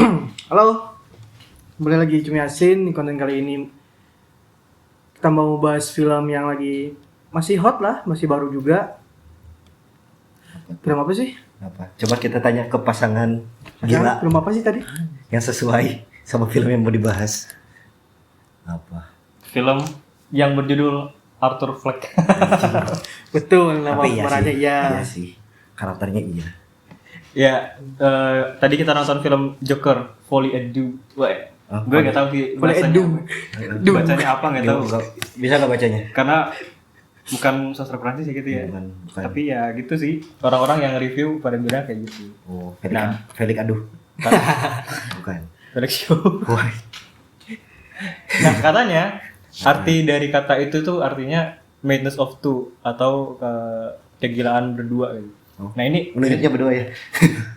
Halo, kembali lagi Cumi Asin. Di konten kali ini kita mau bahas film yang lagi masih hot lah, masih baru juga. Film apa sih? Apa? Coba kita tanya ke pasangan gila Film apa sih tadi? yang sesuai sama film yang mau dibahas. Apa? Film yang berjudul Arthur Fleck. Betul, nama Tapi pemerannya iya sih. Karakternya iya. Ya, tadi kita nonton film Joker, Folie à Deux. Oh, Gue nggak tahu sih Folie à bahasanya. Deux. Bacanya apa nggak tahu. Bisa nggak bacanya? Karena bukan sastra Prancis ya gitu ya. Bukan. Tapi ya gitu sih. Orang-orang yang review pada bilang kayak gitu. Oh, Nah. Felix aduh. Bukan. Felix Show. Wah. Nah, katanya arti dari kata itu tuh artinya madness of two atau kegilaan berdua gitu. Oh. Nah, ini Menunjuknya berdua ya.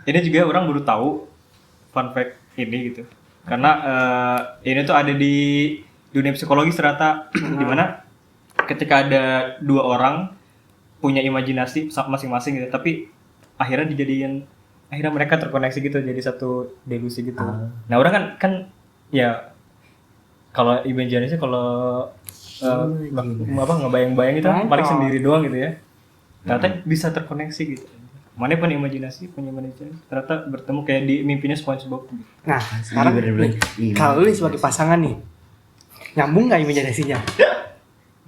ini juga orang baru tahu fun fact ini gitu. Karena ini tuh ada di dunia psikologi ternyata di mana ketika ada dua orang punya imajinasi masing-masing gitu, tapi akhirnya mereka terkoneksi gitu jadi satu delusi gitu. Nah, orang kan ya kalau imajinasi kalau ngebayang-bayang itu kan paling sendiri doang gitu ya. Ternyata bisa terkoneksi gitu. Mana pun imajinasi, punya imajinasi, ternyata bertemu kayak di mimpinya SpongeBob. Nah, sekarang kalau lu sebagai pasangan nih, nyambung nggak imajinasinya?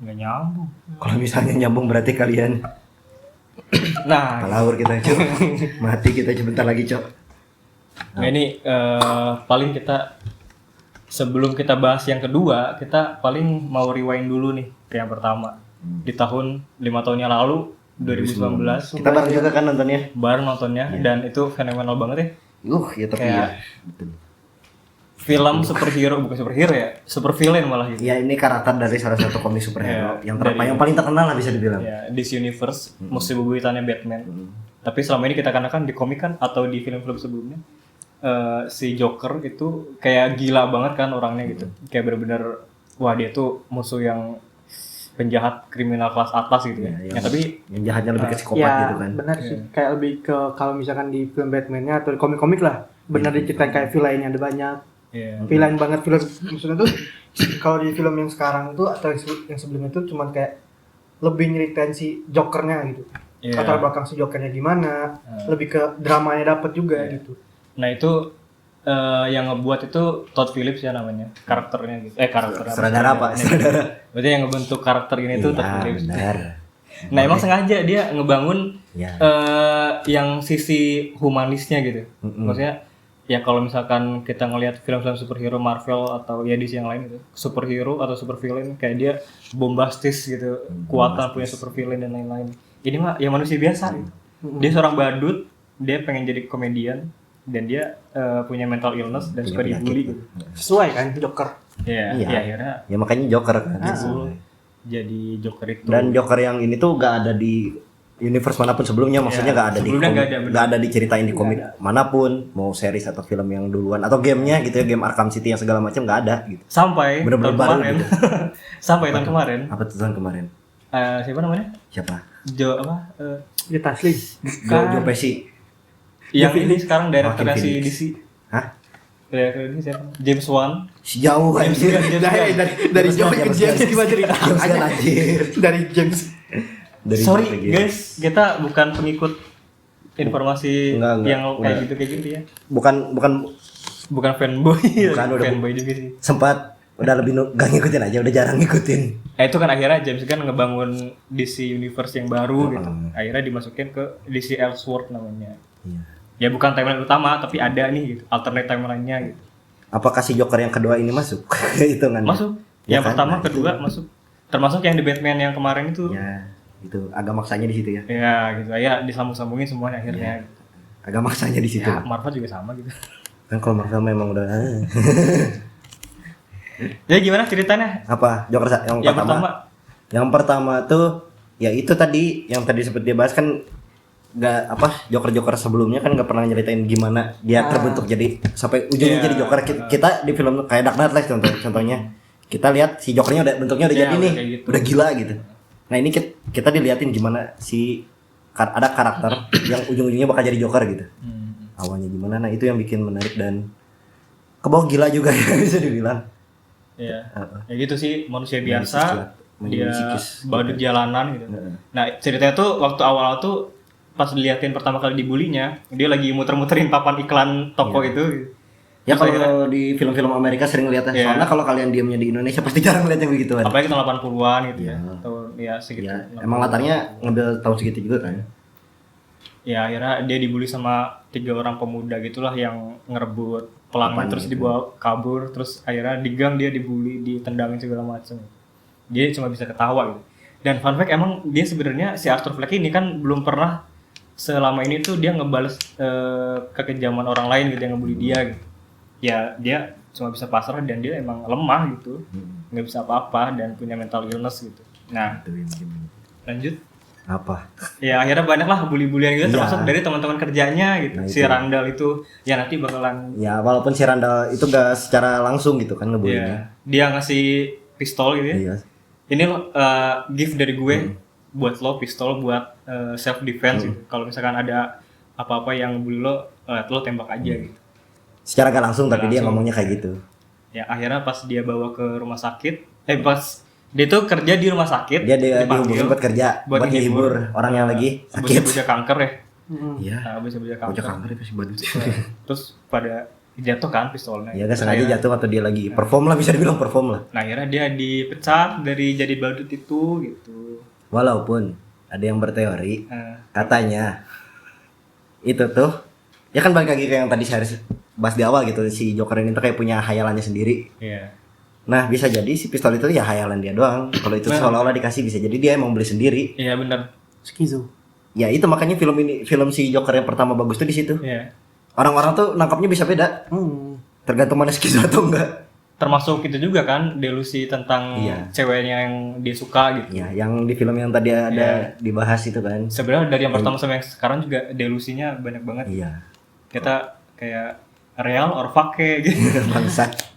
Nggak nyambung. Kalau misalnya nyambung berarti kalian Nah, palawur kita, Cok. Mati kita sebentar lagi, Cok. nah ini paling kita sebelum kita bahas yang kedua, kita paling mau rewind dulu nih ke yang pertama. Di tahun 5 tahun yang lalu, 2019. Kita bareng juga kan nontonnya? Bareng nontonnya dan itu fenomenal banget ya. Ya tapi Kayak- ya. Betul. Film superhero, bukan superhero ya, super villain malah gitu. Ya ini karakter dari salah satu komik superhero Ya, yang paling terkenal lah bisa dibilang. Ya, DC Universe, musuh bebuyutannya Batman. Tapi selama ini kita kan di komik kan atau di film-film sebelumnya si Joker itu kayak gila banget kan orangnya gitu. Kayak bener-bener wah dia tuh musuh yang penjahat kriminal kelas atas gitu ya. Ya, Ya, tapi yang jahatnya lebih ke psikopat Ya, gitu kan. benar sih. Kayak lebih ke kalau misalkan di film Batman-nya atau di komik-komik lah, benar diceritain kayak villain-nya ada banyak. ya, Villain banget film maksudnya tuh kalau di film yang sekarang tuh atau yang sebelumnya tuh cuman kayak lebih nyeritain si Jokernya gitu. Iya. Latar belakang si Jokernya gimana, lebih ke dramanya dapet juga gitu. Nah itu yang ngebuat itu Todd Phillips ya namanya karakternya gitu. Karakter Sutradara Pak, sutradara. Berarti yang ngebentuk karakter ini tuh Todd Iya, Phillips. benar. Nah emang sengaja dia ngebangun Ya. yang sisi humanisnya gitu. Maksudnya ya kalau misalkan kita ngelihat film-film superhero Marvel atau ya DC yang lain gitu, superhero atau supervillain kayak dia bombastis gitu, kuatan punya supervillain dan lain-lain. Ini mah ya manusia biasa. Gitu. Dia seorang badut, dia pengen jadi komedian dan dia punya mental illness dan suka dibully gitu. Sesuai kan Joker. Ya, Iya. ya akhirnya Ya makanya Joker kan. jadi Joker itu. Dan Joker yang ini tuh gak ada di universe manapun sebelumnya, maksudnya gak ada di sebelumnya komik, nggak ada, bener. gak ada diceritain di komik manapun, mau series atau film yang duluan atau gamenya gitu ya, game Arkham City yang segala macam gak ada gitu. Sampai Bener-bener tahun baru kemarin. gitu. Sampai tahun kemarin. Apa tuh tahun kemarin? Siapa namanya? Siapa? Di Taslim. Joe Pesci. Yang ini sekarang director Joaquin si Phoenix. DC. Hah? Director ini siapa? James Wan. Sejauh kan? dari Joe ke James gimana cerita? James Gunn, anjir. Dari James. Dari Sorry Joe Pesci. guys, kita bukan pengikut informasi Enggak, yang kayak enggak. gitu ya. Bukan Bukan Bukan, udah fanboy juga sih. sempat udah lebih gak ngikutin aja, udah jarang ngikutin. Itu kan akhirnya James Gunn ngebangun DC Universe yang baru gitu. Akhirnya dimasukin ke DC Elseworld namanya. Iya. Ya bukan timeline utama, tapi ada nih gitu, alternate timeline-nya gitu. Apakah si Joker yang kedua ini masuk? Hitungannya. Masuk. Ya Yang kan? pertama, Nah, kedua masuk. Termasuk yang di Batman yang kemarin itu. Ya, itu agak maksanya di situ ya. Ya gitu. Ya disambung-sambungin semuanya akhirnya. Gitu. Agak maksanya di situ. Ya, Marvel juga sama gitu. Kan kalau Marvel memang udah Ya gimana ceritanya? apa? Joker yang Yang pertama. pertama. Yang pertama tuh ya itu tadi yang tadi sempat dia bahas kan nggak apa Joker sebelumnya kan nggak pernah nyeritain gimana dia terbentuk jadi sampai ujungnya Iya. jadi Joker. Kita di film kayak Dark Knight lah contohnya kita lihat si Jokernya udah bentuknya udah Iya, jadi nih kayak gitu. udah gila gitu. Nah ini kita diliatin gimana si ada karakter yang ujung-ujungnya bakal jadi Joker gitu. Awalnya gimana? Nah itu yang bikin menarik dan ke bawah gila juga ya bisa dibilang. Ya, Heeh. ya gitu sih manusia Main biasa, dia psikis. badut jalanan gitu. Heeh. Nah ceritanya tuh waktu awal tuh pas diliatin pertama kali dibulinya, dia lagi muter-muterin papan iklan toko Iya. itu. Ya Terus kalau di film-film Amerika sering lihat Iya. soalnya kalau kalian diamnya di Indonesia pasti jarang lihat yang begituan. apalagi tahun 80-an gitu ya, Iya. tahun ya segitu. Ya, emang latarnya ngambil tahun segitu juga kan. Ya akhirnya dia dibully sama 3 orang pemuda gitulah yang ngerebut pelangnya Papan terus gitu. dibawa kabur, terus akhirnya di gang dia dibully, ditendangin segala macam. Dia cuma bisa ketawa gitu. Dan fun fact emang dia sebenarnya si Arthur Fleck ini kan belum pernah selama ini tuh dia ngebales kekejaman orang lain gitu yang ngebully dia gitu. Ya dia cuma bisa pasrah dan dia emang lemah gitu, nggak bisa apa-apa dan punya mental illness gitu. Nah lanjut. Apa? Ya akhirnya banyak lah bully-bulian gitu Iya. termasuk dari teman-teman kerjanya gitu. Nah, Si itu. Randall itu ya nanti bakalan Ya walaupun si Randall itu gak secara langsung gitu kan ngebulinya. ya, dia ngasih pistol gitu ya. Iya. Ini lo gift dari gue buat lo pistol buat self defense gitu. Kalau misalkan ada apa-apa yang bully lo tembak aja gitu. Secara gak langsung tapi Nggak dia langsung. ngomongnya kayak gitu. Ya akhirnya pas dia bawa ke rumah sakit, pas dia tuh kerja di rumah sakit, Dia dipanggil dihubungin buat kerja, buat menghibur orang yang lagi sakit. bocah-bocah kanker ya. Iya. Nah, bocah-bocah kanker. Bocah kanker itu si badut. Terus pada jatuh kan pistolnya. Ya gak Terus sengaja akhirnya- jatuh atau dia lagi perform lah, bisa dibilang perform lah. Nah akhirnya dia dipecat dari jadi badut itu gitu. Walaupun ada yang berteori Nah, katanya itu tuh ya kan balik lagi ke yang tadi saya bahas di awal gitu, si Joker ini tuh kayak punya hayalannya sendiri. iya. Nah bisa jadi si pistol itu ya hayalan dia doang. Kalau itu Nah. seolah-olah dikasih, bisa jadi dia emang beli sendiri. Iya benar. Skizo. Ya itu makanya film si Joker yang pertama bagus tuh di situ. Iya. Orang-orang tuh nangkapnya bisa beda, tergantung mana skizo atau enggak. Termasuk itu juga kan delusi tentang Iya. ceweknya yang dia suka gitu. Ya yang di film yang tadi ada Iya. dibahas itu kan. Sebenarnya dari yang pertama sampai yang sekarang juga delusinya banyak banget. Iya. Kita kayak real or fake gitu. Bangsat.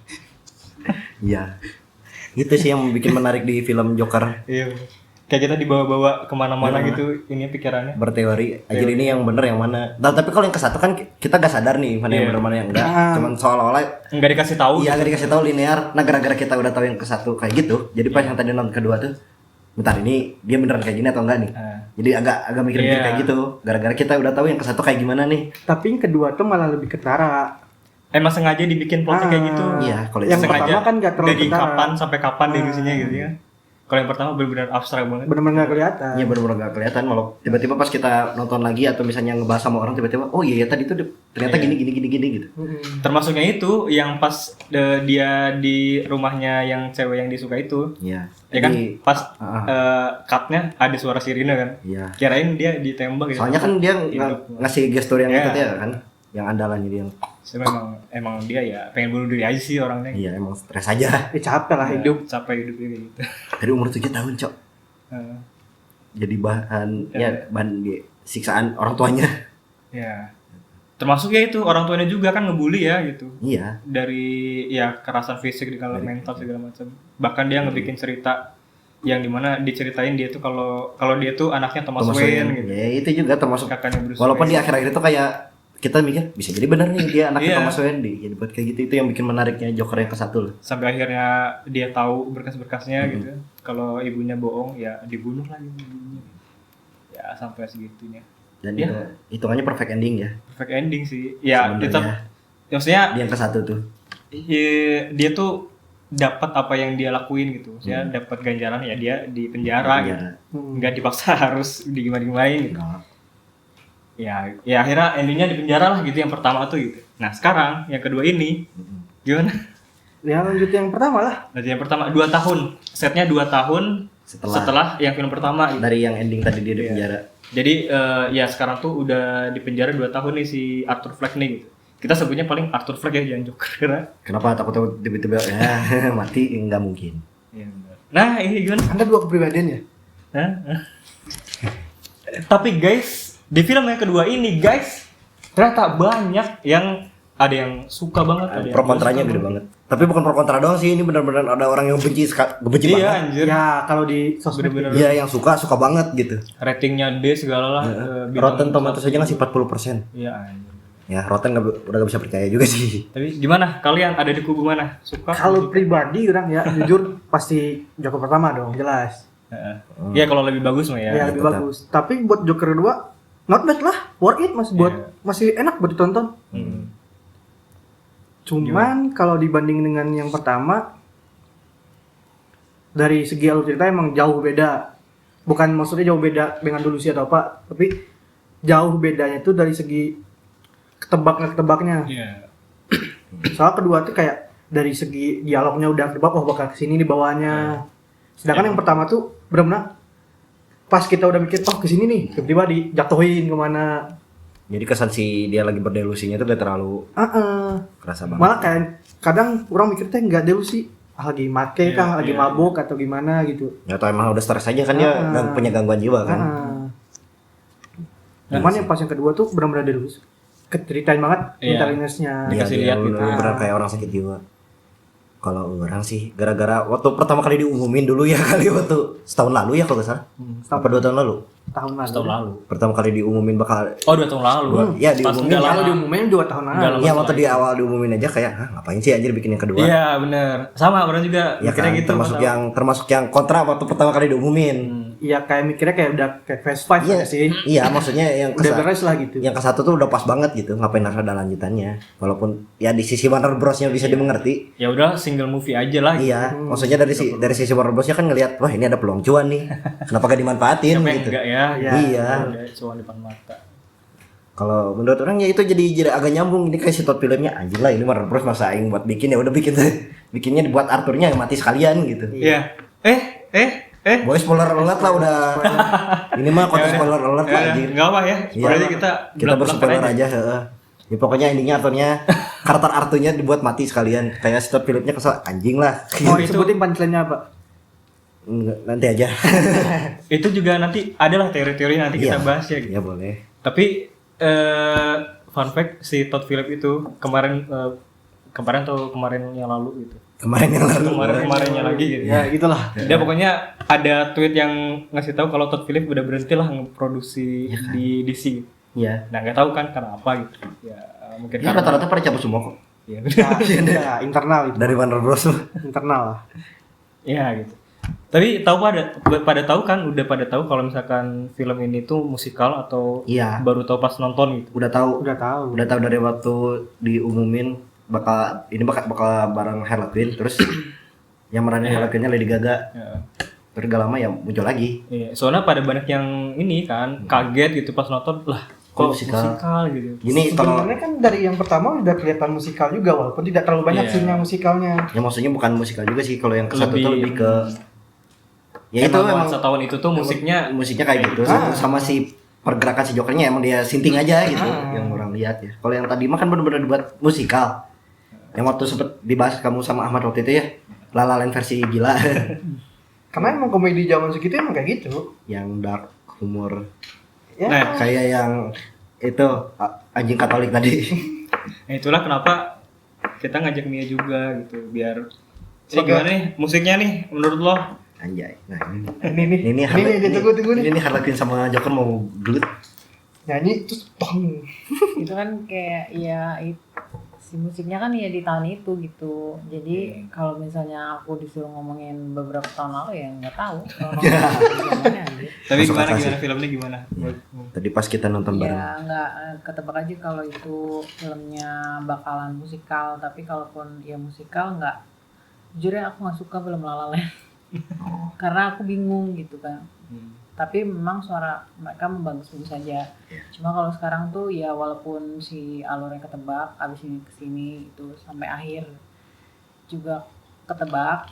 Iya. Itu sih yang bikin menarik di film Joker. Iya. Kayak kita dibawa-bawa kemana-mana Iya. gitu ini pikirannya. Berteori aja ini yang bener yang mana. Nah, tapi kalau yang ke satu kan kita gak sadar nih mana yang Iya. bener mana yang enggak. Ah. Cuman seolah-olah Nggak dikasih tahu. iya gak dikasih tahu linear. Nah gara-gara kita udah tahu yang ke satu kayak gitu, jadi pas yang tadi nonton kedua tuh, bentar ini dia beneran kayak gini atau enggak nih? Ah. Jadi agak mikir-mikir Iya. kayak gitu. Gara-gara kita udah tahu yang ke satu kayak gimana nih. Tapi yang kedua tuh malah lebih ketara. Emang sengaja dibikin plotnya kayak gitu. Iya, kalau Yang itu pertama kan nggak terlalu dari ketara. kapan sampai kapan delusinya gitu ya. Kalau yang pertama benar-benar abstrak banget. Bener-bener nggak kelihatan. Iya bener-bener gak kelihatan, malah tiba-tiba pas kita nonton lagi atau misalnya ngebahas sama orang tiba-tiba, oh iya ya tadi tuh ternyata Iya. gini gitu. Termasuknya itu yang pas dia di rumahnya yang cewek yang disuka itu, Iya. ya kan Jadi, pas ah. cutnya ada suara sirine kan. Iya. Kirain dia ditembak gitu. Soalnya kan dia Hidup. ngasih gestur yang Iya. itu ya kan, yang andalannya dia. Sebenarnya emang dia ya pengen bunuh diri aja sih orangnya. Iya emang stres aja. Capek lah hidup. Capek hidupnya kayak gitu. Dari umur 7 tahun cok, Eh, jadi bahan Iya. bahan siksaan orang tuanya. ya. Termasuk ya itu orang tuanya juga kan ngebully ya gitu. Iya. Dari ya kekerasan fisik dengan mental segala macam. Bahkan dia ngebikin cerita yang dimana diceritain dia tuh kalau dia tuh anaknya Thomas Wayne gitu. Ya itu juga termasuk. Kakaknya Bruce Walaupun di Wayne. akhir-akhir itu kayak kita mikir bisa jadi benar nih dia anaknya Iya. Thomas Wayne jadi buat kayak gitu, itu yang bikin menariknya Joker yang ke satu loh. Sampai akhirnya dia tahu berkas-berkasnya Hmm. gitu. Kalau ibunya bohong ya dibunuh lagi ibunya. Ya sampai segitunya. Dan Iya. itu hitungannya perfect ending ya. Perfect ending sih. Ya Sebenarnya. tetap maksudnya Dia yang ke satu tuh. dia tuh dapat apa yang dia lakuin gitu. Maksudnya dapat ganjaran ya dia di penjara gitu. Nggak dipaksa harus digimana-gimain gitu. Ya akhirnya endingnya di penjara lah gitu yang pertama tuh gitu. Nah sekarang yang kedua ini gimana? Ya lanjut yang pertama lah. Nanti yang pertama 2 tahun, setnya 2 tahun setelah yang film pertama. Gitu. Dari yang ending tadi dia di Iya. penjara. Jadi ya sekarang tuh udah di penjara 2 tahun nih si Arthur Fleck nih gitu. Kita sebutnya paling Arthur Fleck ya jangan Joker karena. Kenapa takut tiba-tiba ya mati? Nggak mungkin. Iya, benar. Nah ini gimana? Anda dua kepribadian ya? Hah? Tapi guys, di film yang kedua ini guys, ternyata banyak yang ada yang suka banget, ada yang Pro kontranya nggak gede suka. banget. Tapi bukan pro kontra doang sih, ini benar-benar ada orang yang benci benci Iya banget. anjir. Ya kalau di sosmed Bener-bener. Iya, yang suka banget gitu. Ratingnya D segala lah. bintang Rotten Tomatoes aja ngasih 40%. Iya anjir. Ya Rotten udah gak bisa percaya juga sih. Tapi gimana? Kalian ada di kubu mana? Suka? Kalau pribadi orang ya jujur pasti Joker pertama dong, jelas. Iya kalau lebih bagus mah ya. Ya, lebih tetap. bagus. Tapi buat Joker kedua not bad lah, worth it masih buat masih enak buat ditonton. Cuman kalau dibanding dengan yang pertama dari segi alur cerita emang jauh beda. Bukan maksudnya jauh beda dengan dulu sih atau apa, tapi jauh bedanya itu dari segi ketebaknya. Iya. Soal kedua tuh kayak dari segi dialognya udah ketebak, oh bakal kesini di bawahnya. Sedangkan yang pertama tuh benar-benar pas kita udah mikir, oh kesini nih, tiba-tiba dijatuhin kemana. Jadi kesan si dia lagi berdelusinya itu udah terlalu kerasa banget. Malah kayak kadang orang mikir teh nggak delusi, lagi make kah, lagi mabuk atau gimana gitu. Ya atau emang udah stres aja kan dia punya gangguan jiwa kan. Cuman yang pas yang kedua tuh benar-benar delusi. Ceritain banget intelligence-nya. Dikasih lihat gitu. Beneran kayak orang sakit jiwa. Kalau orang sih gara-gara waktu pertama kali diumumin dulu ya kali waktu setahun lalu ya kalau nggak salah. Apa 2 tahun lalu? Tahun lalu. Pertama kali diumumin bakal Oh 2 tahun lalu. ya Pas diumumin. nggak Kalau lama. diumumin 2 tahun lalu. Iya waktu di awal diumumin aja kayak ngapain sih anjir bikin yang kedua. Iya bener. Sama orang juga Ya mikirnya kan, gitu. termasuk yang kontra waktu pertama kali diumumin. Iya kayak mikirnya kayak udah kayak Phase 5 Iya sih. Iya maksudnya yang Udah beres lah gitu. yang ke satu tuh udah pas banget gitu, ngapain harus ada lanjutannya. Walaupun ya di sisi Warner Bros-nya bisa dimengerti. Ya udah single movie aja lah. Iya, maksudnya dari sisi Warner Bros-nya kan ngelihat wah ini ada peluang cuan nih. Kenapa gak dimanfaatin Siapa yang gitu. enggak ya? Iya. Cuan depan mata. Kalau menurut orang ya itu jadi agak nyambung. Ini kayak si Todd filmnya anjir lah ini Warner Bros masa aing buat bikin ya udah bikin bikinnya dibuat Arthurnya yang mati sekalian gitu. Iya. Boy spoiler alert lah udah. Ini mah konten spoiler alert lah anjir. Enggak apa ya. Spoilernya Iya, kita kita berspoiler aja, heeh. Ya pokoknya endingnya Arthurnya karakter Arthurnya dibuat mati sekalian. Kayak si Todd Phillips-nya kesel anjing lah. Mau disebutin punchline-nya apa? Enggak, nanti aja. Itu juga nanti adalah teori-teori nanti kita Iya. bahas ya gitu. Ya boleh. Tapi fun fact si Todd Phillips itu kemarin yang lalu gitu. Kemarin yang lalu. Kemarinnya lagi gitu. Ya gitulah. Dia pokoknya ada tweet yang ngasih tahu kalau Todd Phillips udah berhenti lah ngeproduksi di DC. Iya. Nah nggak tahu kan karena apa gitu. Ya mungkin Ya karena rata-rata pada cabut semua kok. ya, Ya, internal itu. Dari Warner Bros. Internal lah. ya gitu. Tapi udah pada tahu kalau misalkan film ini tuh musikal atau Iya. baru tahu pas nonton gitu. Udah tahu. Udah tahu. Udah tahu dari waktu diumumin bakal bareng Harley Quinn terus yang meranin Harley Quinn-nya Lady Gaga. Ya. Terus gak lama ya muncul lagi. Iya, soalnya pada banyak yang ini kan kaget gitu pas nonton lah kok musikal gitu. Ini kalau Sebenarnya kan dari yang pertama udah kelihatan musikal juga walaupun tidak terlalu banyak Iya. scene-nya musikalnya. ya maksudnya bukan musikal juga sih kalau yang ke satu tuh Lebih- lebih ke ya itu emang emang nuansa tahun itu tuh musiknya kayak gitu sama si pergerakan si Jokernya emang dia sinting aja gitu yang orang lihat ya. Kalau yang tadi mah kan benar-benar dibuat musikal. Yang waktu sempet dibahas kamu sama Ahmad waktu itu ya, La La Land versi gila. Karena emang komedi zaman segitu emang kayak gitu. Yang dark humor Ya. Nah, kayak yang itu anjing Katolik tadi. nah itulah kenapa kita ngajak Mia juga gitu biar jadi Oke. gimana nih musiknya nih menurut lo? Anjay. Nah, ini nih ditunggu nih. Ini Harley Quinn sama Joker mau gelut. Nyanyi terus tong. Itu kan kayak ya si musiknya kan ya di tahun itu gitu. Jadi kalau misalnya aku disuruh ngomongin beberapa tahun lalu ya nggak tahu. Gimana gitu. Tapi Masuk gimana akal sih. filmnya gimana? Tadi pas kita nonton bareng. Ya nggak ketebak aja kalau itu filmnya bakalan musikal. Tapi kalaupun ya musikal nggak. Jujur ya aku nggak suka film La La Land. Karena aku bingung gitu kan. Tapi memang suara mereka membagus-bagus saja. Cuma kalau sekarang tuh ya walaupun si alurnya ketebak, abis ini kesini itu sampai akhir juga ketebak,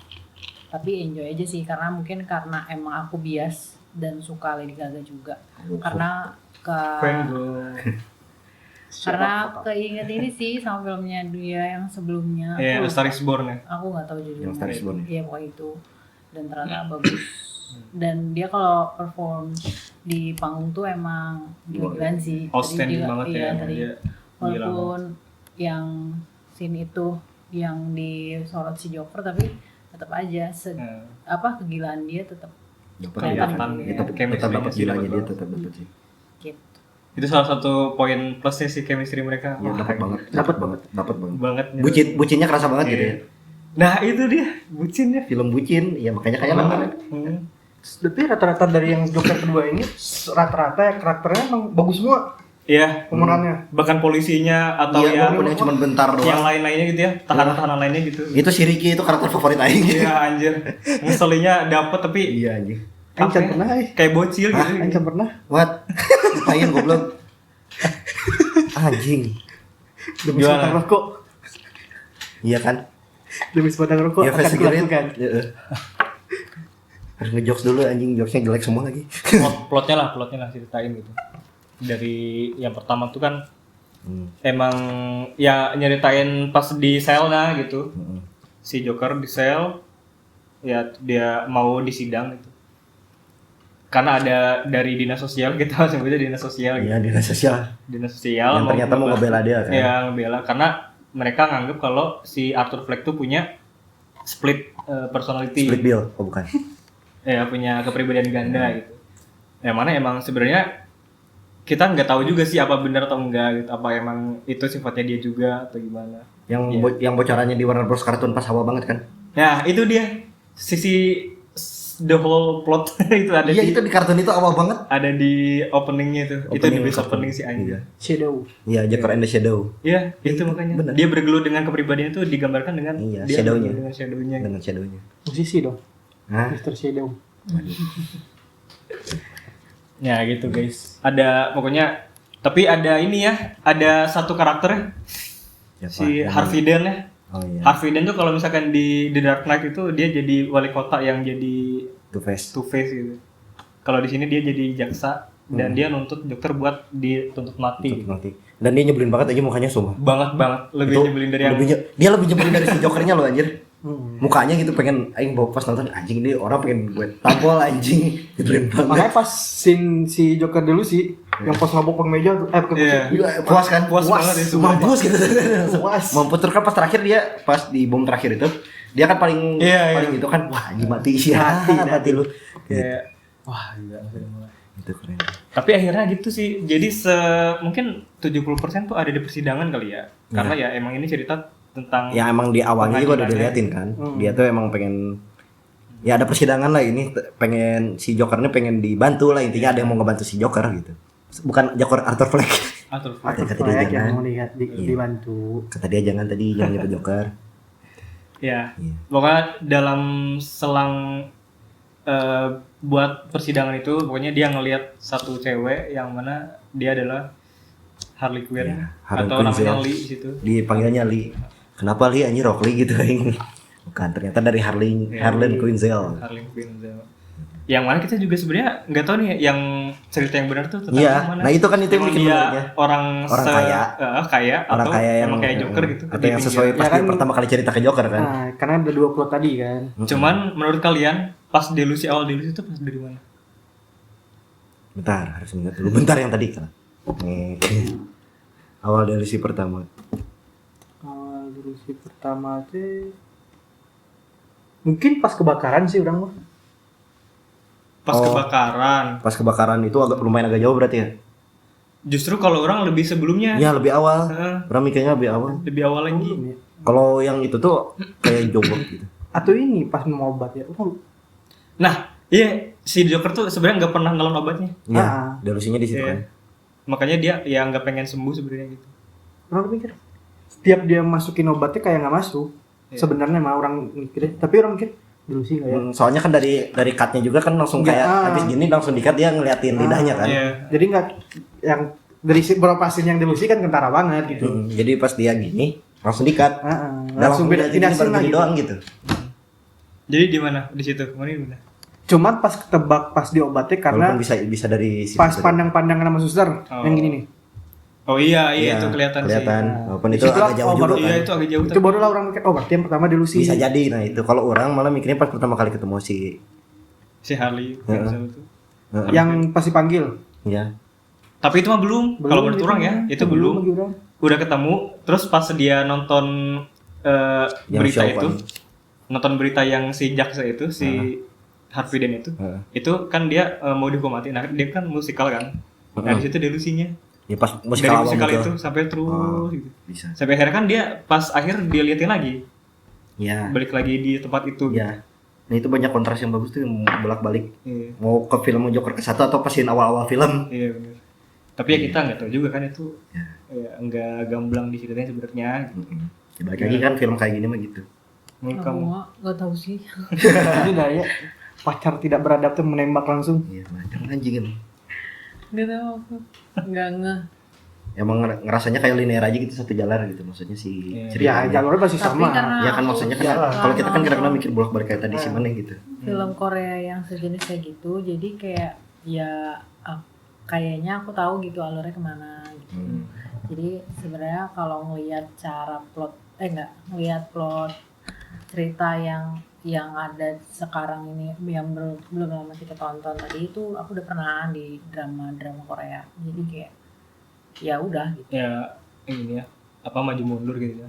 tapi enjoy aja sih karena mungkin karena emang aku bias dan suka Lady Gaga juga. Karena karena keinget ini sih sama filmnya dia yang sebelumnya. Iya, Aku A Star Is Born ya. aku nggak tahu judulnya. Yang Star Is Born. Iya pokoknya itu dan ternyata bagus. Dan dia kalau perform di panggung tuh emang gila-gilaan sih. Outstanding Jadi banget iya, ya. tadi Dia gila. walaupun yang scene itu yang disorot si Joker tapi tetap aja kegilaan dia tetap Dapat Kelihatan kelihatan. gitu. Itu Chemistry-nya tetap dapat sih gilanya dapat dia banget. tetap dapat sih. gitu. Itu salah satu poin plusnya sih chemistry mereka. Ya, Wah, dapat banget. Dapat banget. banget. Bucinnya kerasa banget gitu ya. Nah itu dia bucinnya. Film bucin, ya makanya kayak banget. Tapi rata-rata dari yang Joker kedua ini rata-rata ya karakternya emang bagus semua Iya. pemerannya. Bahkan polisinya atau Iya, yang walaupun yang cuma bentar yang doang. lain-lainnya gitu ya, tahanan-tahanan lainnya gitu. Itu si Ricky itu karakter favorit aing. Iya anjir. Ngeselinnya dapet tapi Iya anjing. Aing apa can ya? pernah, Kayak bocil gitu. Aing can pernah What? Ngapain goblok? Anjing. demi Gimana? sebatang rokok, Iya kan? demi sebatang rokok Ya akan face cigarette. kulakukan. Heeh. Harus ngejokes dulu anjing, jokesnya jelek semua lagi. Plotnya lah ceritain gitu. Dari yang pertama tuh kan emang ya nyeritain pas di selnya gitu. Si Joker di sel ya dia mau disidang gitu. Karena ada dari dinas sosial, kita sebutnya dinas sosial gitu. Iya, dinas sosial. Dinas sosial Yang ternyata mau ngebela dia kan. Iya, ngebela karena mereka nganggep kalau si Arthur Fleck tuh punya split personality. Split bill, oh bukan. Ya, punya kepribadian ganda gitu. Yang mana emang sebenarnya kita nggak tahu juga sih apa benar atau enggak gitu. Apa emang itu sifatnya dia juga atau gimana. Yang bocorannya di Warner Bros Cartoon pas awal banget kan? Nah, itu dia sisi the whole plot itu ada Iya, di itu di kartun itu awal banget. ada di openingnya itu. Itu di base kartun. opening si Aing. Iya. Shadow. Iya, Joker and the Shadow. Iya, itu makanya. bener. Dia bergelut dengan kepribadiannya itu digambarkan dengan Iya, dia shadow-nya. bergelut dengan shadow-nya. Dengan shadow-nya. Musisi dong, Hah? Mr. Shadow. Ya gitu guys. Ada pokoknya tapi ada ini ya, ada satu karakter Siapa? si Yang- Harvey Dent ya. Oh iya. Harvey Dent tuh kalau misalkan di The Dark Knight itu dia jadi wali kota yang jadi Two-Face. Two-Face gitu. Kalau di sini dia jadi jaksa dan dia nuntut dokter buat dituntut mati. Nanti. Dan dia nyebelin banget aja mukanya sumpah. Banget lebih Itu nyebelin dari yang dia lebih nyebelin dari si Jokernya loh anjir. Mukanya gitu pengen aing bawa pas nonton anjing ini orang pengen gue tampol anjing. Nyebelin banget. Makanya pas scene si Joker dulu sih yang pas ngabok pakai meja tuh, bukan Iya. Iya, puas kan? Puas banget ya, sumpah. Mampus gitu. Puas. Mampus terus kan pas terakhir dia pas di bom terakhir itu dia kan paling Iya, paling itu kan wah anjing mati sih mati lu. kayak wah gila udah mulai. Itu keren. Tapi akhirnya gitu sih. Jadi mungkin 70% tuh ada di persidangan kali ya. Karena ya emang ini cerita tentang Ya emang di awalnya juga udah Pengadilannya. diliatin kan. Dia tuh emang pengen ya ada persidangan lah ini pengen si Jokernya pengen dibantu lah intinya ada yang mau ngebantu si Joker gitu. Bukan Joker Arthur Fleck. Arthur Fleck. Arthur Kata dia Fleck jangan. yang mau dibantu. Kata dia jangan nyebut Joker. Ya. Iya. Pokoknya dalam selang buat persidangan itu pokoknya dia ngelihat satu cewek yang mana dia adalah Harley Quinn Iya, Harley atau Quinn namanya sih. Lee di situ. Dipanggilnya Lee. Kenapa Lee anjir Rock Lee gitu aing. Bukan, ternyata dari Harlan Quinzel. Harley Quinzel. Yang mana kita juga sebenarnya nggak tahu nih yang cerita yang benar tuh tentang Iya, yang mana. nah itu kan itu yang Emang bikin dia menariknya. orang kaya. Kaya Orang atau kaya yang emang kayak Joker gitu. Atau di yang pinggir. sesuai pas Ya dia kan? pertama kali cerita ke Joker kan. Nah, karena ada dua plot tadi kan. Cuman menurut kalian pas delusi awal delusi itu pas dari mana? Bentar, harus ingat dulu. Bentar yang tadi kan. Nih. Awal dari si pertama. Awal dulu sih pertama tuh mungkin pas kebakaran sih orang mah. Pas Oh. kebakaran. Pas kebakaran itu lumayan agak jauh berarti ya. Justru kalau orang lebih sebelumnya. Iya, lebih awal. Heeh. Orang mikirnya lebih awal. Lebih awal lagi. Kalau yang itu tuh kayak jomblo gitu. Atau ini pas mau obat ya. Oh, Nah, iya si Joker tuh sebenarnya nggak pernah ngelon obatnya. Iya, Ah. delusinya di situ Iya. kan. Makanya dia ya nggak pengen sembuh sebenarnya gitu. orang mikir setiap dia masukin obatnya kayak nggak masuk. Iya. Sebenarnya mah orang mikirnya, tapi orang mikir delusi nggak ya? Soalnya kan dari cutnya juga kan langsung Nggak, kayak ah. habis gini langsung di cut dia ngeliatin lidahnya kan. Iya. Jadi nggak yang dari beberapa scene yang delusi kan kentara banget gitu. Jadi pas dia gini langsung di cut. Langsung beda tindak baru gini gitu. doang gitu. Jadi di mana? Di situ. Mana di mana? Cuman pas ketebak pas diobatnya karena Walaupun bisa dari situ pas tadi. pandang-pandangan sama suster Oh. yang gini nih. Oh iya itu kelihatan sih. Walaupun Di itu situ agak jauh oh, baru- juga Iya kan. itu agak jauh. Itu barulah orang mikir oh berarti yang pertama delusi. Bisa jadi. Nah itu kalau orang malah mikirnya pas pertama kali ketemu si Si Harley Quinzel itu. Yang pas dipanggil. ya. Tapi itu mah belum. Kalau menurut orang ya, itu belum. bagi orang. Udah ketemu. Terus pas dia nonton Yang berita show itu, kan. nonton berita yang si jaksa itu, si Harvey Dent itu, Heeh. itu kan dia mau dihukum mati. Nah dia kan musikal kan. Nah di situ delusinya. Ya pas Dari musikal awal musikal muncul. itu sampai terus gitu. Bisa. Sampai akhirnya kan dia pas akhir dia liatin lagi, Ya. balik lagi di tempat itu. Ya. Nah itu banyak kontras yang bagus tuh yang bolak-balik. Iya, Mau ke film Joker ke satu atau pasin awal-awal film. iya benar. Tapi ya kita nggak tahu juga kan itu, ya nggak gamblang di ceritanya sebenarnya. Ya, balik lagi kan film kayak gini mah gitu. Menurut Aku kamu? nggak tahu sih. Ini daya pacar tidak beradab tuh menembak langsung. Iya, macam anjing kan. Nggak tahu aku. Nggak ngeh. Emang ngerasanya kayak linear aja gitu satu jalan gitu maksudnya si Iya. Ya ceritanya. jalurnya pasti Tapi sama. karena Ya kan maksudnya kan Iyalah. kalau kita kan kadang-kadang mikir bolak-balik kayak tadi si Maneh gitu. film Korea yang sejenis kayak gitu, jadi kayak ya kayaknya aku tahu gitu alurnya kemana gitu. Jadi sebenarnya kalau ngelihat cara plot ngelihat plot cerita yang ada sekarang ini yang belum lama kita tonton tadi itu aku udah pernah di drama Korea. Jadi kayak ya udah gitu. Ya ini ya, apa maju mundur gitu ya.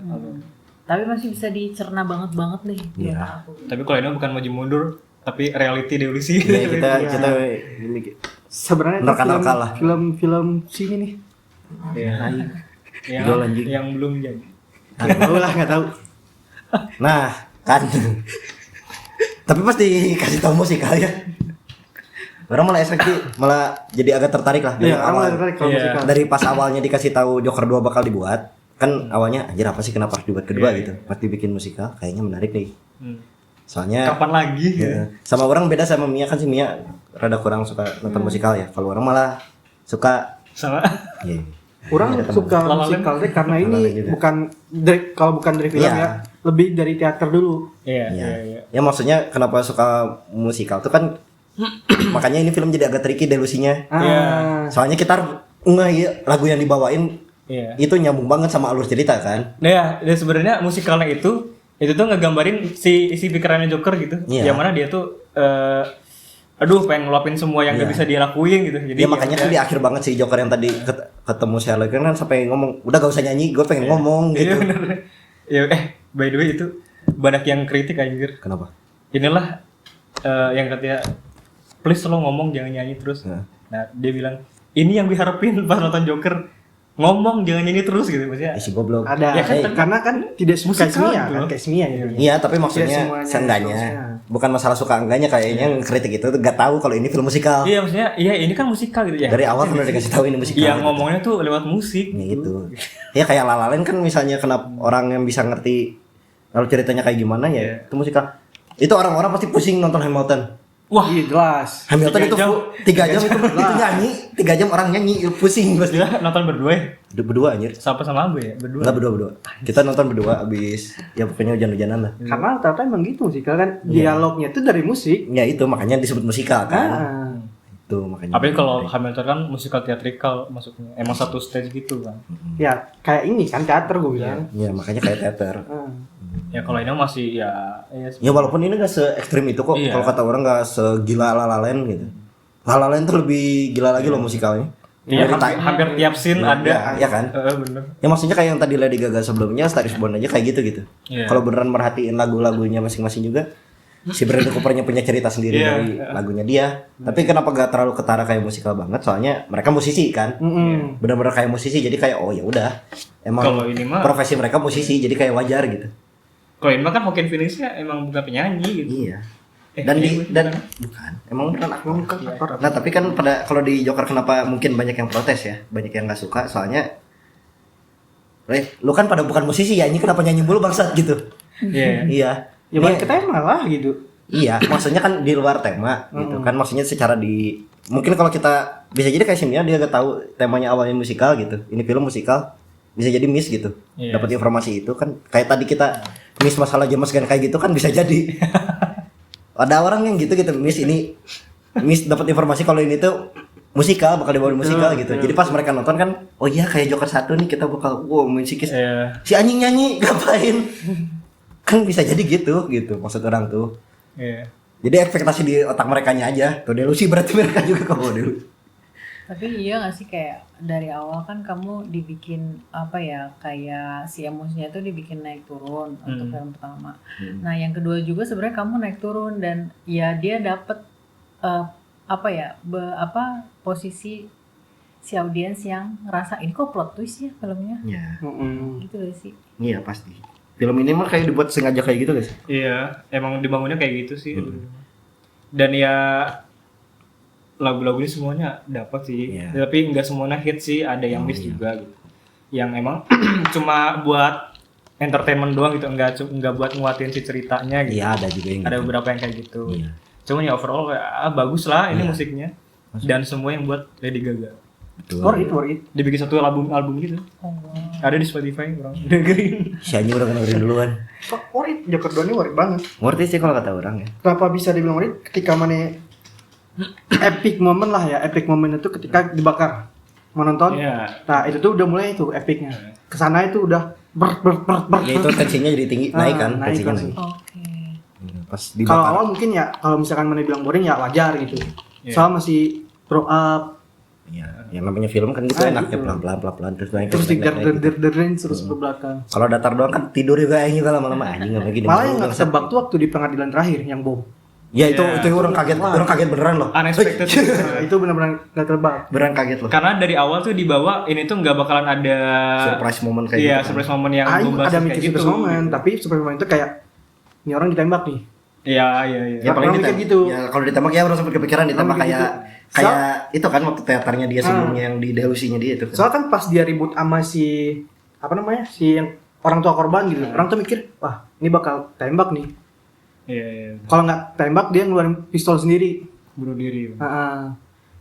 Tapi masih bisa dicerna banget nih Iya. menurut aku. Tapi kalau ini bukan maju mundur, tapi reality delusi. Iya kita Sebenarnya itu Nerka-nerka lah. film sini nih. Iya. yang, Idol anjing. yang belum jadi. Nggak tahu lah, nggak tahu. Nah, kan. Tapi pasti kasih tahu musikal ya. Orang malah malah jadi agak tertarik lah dari Iya, awal. awal kalau Iya. musikal. Dari pas awalnya dikasih tahu Joker 2 bakal dibuat, kan awalnya anjir apa sih kenapa harus dibuat kedua Iya, gitu. Pasti bikin musikal, kayaknya menarik nih. Soalnya Kapan lagi? ya, sama orang beda sama Mia kan si Mia rada kurang suka nonton musikal ya. Kalau orang malah suka Sama. ya. Orang Ada suka La La Land. musikalnya karena La La Land ini juga. bukan kalau bukan dari film Iya. ya, lebih dari teater dulu. Iya, Ya. iya, iya. Ya maksudnya kenapa suka musikal tuh kan makanya ini film jadi agak tricky delusinya. Iya. Soalnya kita ngeh ya, lagu yang dibawain Iya. itu nyambung banget sama alur cerita kan. Nah ya, dan sebenarnya musikalnya itu tuh ngegambarin si pikirannya Joker gitu. Iya. Yang mana dia tuh aduh pengen ngeluapin semua yang gak Iya. bisa dia lakuin gitu. Jadi Ya makanya kan di akhir banget si Joker yang tadi ketemu Sherlock kan sampai ngomong, "Udah gak usah nyanyi, gue pengen ngomong." Iya gitu. bener. Ya, by the way itu banyak yang kritik anjir. Kenapa? Inilah yang katanya please lo ngomong jangan nyanyi terus. Nah. Nah, dia bilang ini yang diharapin pas nonton Joker. Ngomong jangan nyanyi terus gitu maksudnya. Si goblok. Ada, Ya kan, karena kan tidak suka musikal Smia gitu kan, loh. kayak Smia ya. Iya, tapi maksudnya semuanya seenggaknya harusnya. bukan masalah suka enggaknya kayaknya yang kritik itu gak tahu kalau ini film musikal. Iya maksudnya iya ini kan musikal gitu ya. Dari awal kan udah dikasih tahu ini musikal. Iya gitu. ngomongnya tuh lewat musik. Ya gitu. Ya kayak La La Land kan misalnya kenapa orang yang bisa ngerti lalu ceritanya kayak gimana ya Iya. itu musikal. Itu orang-orang pasti pusing nonton Hamilton. Wah, Iya jelas. Hamilton 3 itu jam. 3 jam itu nyanyi, 3 jam orang nyanyi pusing pasti. dia nonton berdua ya? Berdua anjir. Sama Abu ya? Berdua. Enggak berdua. Kita nonton berdua abis ya pokoknya hujan-hujanan lah. Karena ternyata emang gitu musikal kan, dialognya itu dari musik. Ya itu makanya disebut musikal kan. Ah. Itu makanya. Tapi kalau Hamilton kan musikal teatrikal masuknya. Emang satu stage gitu kan. Ya kayak ini kan teater gue bilang. Ya makanya kayak teater. Ah. Ya kalau ini masih ya Ya walaupun ini gak se ekstrim itu kok. Iya. Kalau kata orang gak segila La La Land gitu. La La Land tuh lebih gila lagi loh musikalnya. Iya, Dari hampir tiap scene Iya, ada. iya kan? Bener. Ya maksudnya kayak yang tadi Lady Gaga sebelumnya Star is Born aja kayak gitu. Iya. Kalau beneran merhatiin lagu-lagunya masing-masing juga si Bradley Coopernya punya cerita sendiri Iya. dari lagunya dia. Tapi kenapa gak terlalu ketara kayak musikal banget? Soalnya mereka musisi kan. Bener-bener kayak musisi jadi kayak oh ya udah. Emang Kalau ini mah- profesi mereka musisi jadi kayak wajar gitu. Kalau ini mah kan Joaquin Phoenix-nya emang bukan penyanyi gitu. Iya. Dan bukan. Emang beneran aktor. Nah, tapi kan kalau di Joker kenapa mungkin banyak yang protes ya? Banyak yang nggak suka soalnya lu kan pada bukan musisi ya, ini kenapa nyanyi mulu bangsat gitu. Iya. Iya. Ya balik ke tema lah gitu. Iya, maksudnya kan di luar tema gitu kan. Maksudnya secara mungkin kalau kita bisa jadi kayak Simia dia gak tahu temanya awalnya musikal gitu. Ini film musikal bisa jadi miss gitu. Iya. Dapat informasi itu kan kayak tadi kita miss masalah James Gunn kayak gitu kan bisa jadi. Ada orang yang gitu miss dapat informasi kalau ini tuh musikal bakal dibawain musikal gitu. Jadi pas mereka nonton kan, oh iya kayak Joker 1 nih kita bakal musikis. Iya. Si anjing nyanyi ngapain? Kan bisa jadi gitu maksud orang tuh. Iya. Jadi ekspektasi di otak merekanya aja. Tuh delusi berarti mereka juga kamu delusi. Tapi iya gak sih kayak dari awal kan kamu dibikin apa ya kayak si emosinya tuh dibikin naik turun untuk film pertama. Nah yang kedua juga sebenarnya kamu naik turun dan ya dia dapet posisi si audiens yang ngerasa ini kok plot twist ya filmnya, Iya. gitu gak sih? Iya pasti. Film ini mah kayak dibuat sengaja kayak gitu guys. Iya, emang dibangunnya kayak gitu sih. Dan ya lagu-lagunya semuanya dapat sih. Iya. Tapi nggak semuanya hit sih, ada yang miss juga gitu. Yang emang cuma buat entertainment doang gitu, nggak buat nguatin si ceritanya gitu. Iya ada juga yang Ada gitu. beberapa yang kayak gitu. Iya. Cuman ya overall kayak bagus lah ini Iya. musiknya. Dan semua yang buat Lady Gaga. Betul. Worth it. Dibikin satu album gitu. Oh, wow. Ada di Spotify orang dengerin. Si Anjing udah dengerin duluan. Kok worth it? Joker 2 ini worth it banget. Worth it sih kalau kata orang ya. Kenapa bisa dibilang worth it? Ketika mana epic moment lah ya. Epic moment itu ketika dibakar. Mau nonton? Iya. Nah itu tuh udah mulai tuh epicnya. Kesana itu udah ber. Ya itu tensinya jadi tinggi, naik kan, naik tensinya langsung. naik. Oke. Iya, pas Kalau dibakar. awal mungkin ya, kalau misalkan mana bilang boring ya wajar gitu. Iya. Soal masih throw up, Iya, yang namanya film kan gitu enaknya gitu. pelan-pelan terus naik terus naik, naik, naik, gitu. der terus ke belakang. Kalau datar doang kan tidur juga aja lama-lama anjing nggak gini. Malah yang nggak ketebak tuh waktu di pengadilan terakhir yang bom. Ya itu Iya. itu orang kaget beneran loh. Unexpected. Nah, itu benar-benar nggak ketebak. Beneran kaget loh. Karena dari awal tuh dibawa ini tuh nggak bakalan ada Surprise moment kayak iya, gitu. surprise moment yang Aing bombastis ada kayak mikir gitu. surprise moment, tapi surprise moment itu kayak ini orang ditembak nih. Iya. Ya paling Orang mikir ditembak gitu. Ya kalau ditembak ya orang sempat kepikiran ditembak Orang mikir kayak gitu. kayak itu kan waktu teaternya dia sebelumnya yang di delusinya dia itu. Kan. Soalnya kan pas dia ribut sama si apa namanya si yang orang tua korban gitu, orang tuh mikir wah ini bakal tembak nih. Iya. Kalau nggak tembak dia ngeluarin pistol sendiri. Bunuh diri. Heeh.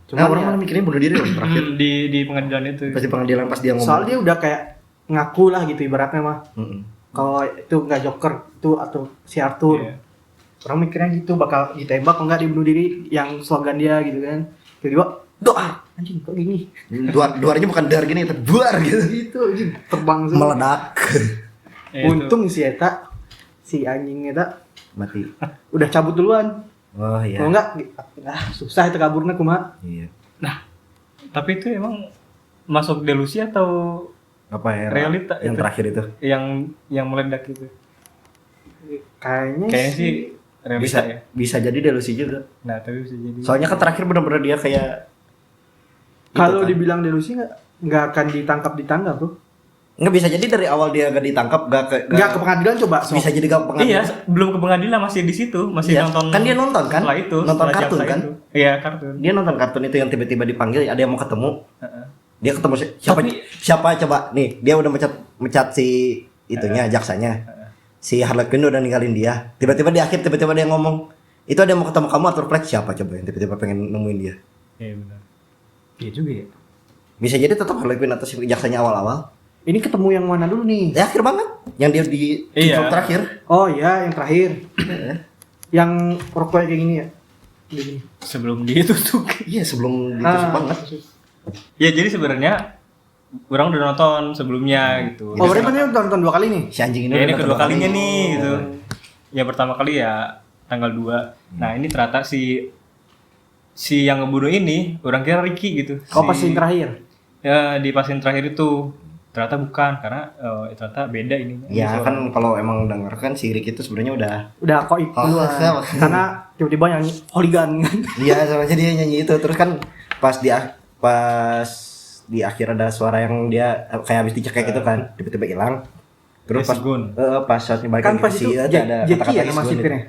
Cuma orang ya, malah mikirnya bunuh diri loh terakhir. Di pengadilan itu. Pas di pengadilan pas dia ngomong. soal dia udah kayak ngaku lah gitu ibaratnya mah. Mm-mm. Kalau itu nggak Joker itu atau si Arthur. Iya. Orang mikirnya gitu bakal ditembak kalau nggak dibunuh diri yang slogan dia gitu kan. Tiba-tiba doa anjing kok gini. Duarnya bukan dar gini tapi buar gitu. Gitu anjing terbang semua. Meledak. Iya, itu. Untung si Eta si anjing Eta Mati. udah cabut duluan. Oh iya. Kalau enggak susah itu kaburnya kumaha. Iya. Tapi itu emang masuk delusi atau Apa ya? Realita yang itu. terakhir itu. yang meledak itu? Kayaknya Kayaknya sih Bisa realita ya. bisa jadi delusi juga. Nah, tapi bisa jadi. Soalnya kan terakhir benar-benar dia kayak kalau itu kan. dibilang delusi nggak akan ditangkap bro. Nggak bisa jadi dari awal dia gak ditangkap Nggak ke pengadilan coba. bisa jadi gak pengadilan. Iya, belum ke pengadilan masih di situ, masih Iya, nonton. kan dia nonton kan? Setelah itu, Nonton setelah kartun jaksa kan? itu. Iya, kartun. Dia nonton kartun itu yang tiba-tiba dipanggil ada yang mau ketemu. Heeh. Dia ketemu siapa Tapi- siapa coba nih dia udah mecat si itunya jaksanya. Si Harley Quinn udah ninggalin dia. Tiba-tiba di akhir tiba-tiba dia ngomong itu ada yang mau ketemu kamu Arthur Fleck siapa coba yang tiba-tiba pengen nemuin dia. Iya benar. Iya juga ya. Bisa jadi tetap Harley Quinn atau si jaksanya awal-awal. Ini ketemu yang mana dulu nih? Ya akhir banget. Yang dia di Iya. film terakhir. Oh iya yang terakhir. Yang rokoknya kayak gini ya. Gini. Sebelum ditutup. Iya sebelum ditusuk banget. Ya jadi sebenarnya orang udah nonton sebelumnya gitu. Oh berarti kan udah nonton 2 kali nih? Si anjing ini Ya, ini udah kedua nonton kalinya kali. nih gitu. Ya pertama kali ya tanggal 2. Nah, ini ternyata si yang ngebunuh ini orang kira Ricky gitu. Oh pas yang terakhir. Ya di pasien terakhir itu ternyata bukan karena ternyata beda ininya. Ya kan kalau emang denger kan si Rick itu sebenarnya udah Koip Oh, duluan. siapa? Karena tiba-tiba nyanyi Hooligan kan. iya sama aja dia nyanyi itu terus kan pas di akhir ada suara yang dia kayak habis dicekek itu kan tiba-tiba hilang terus pas Gun. pas saatnya balik Kan lagi pas ke itu si ada Jackie kata-kata ya is nama gone itu. sipirnya.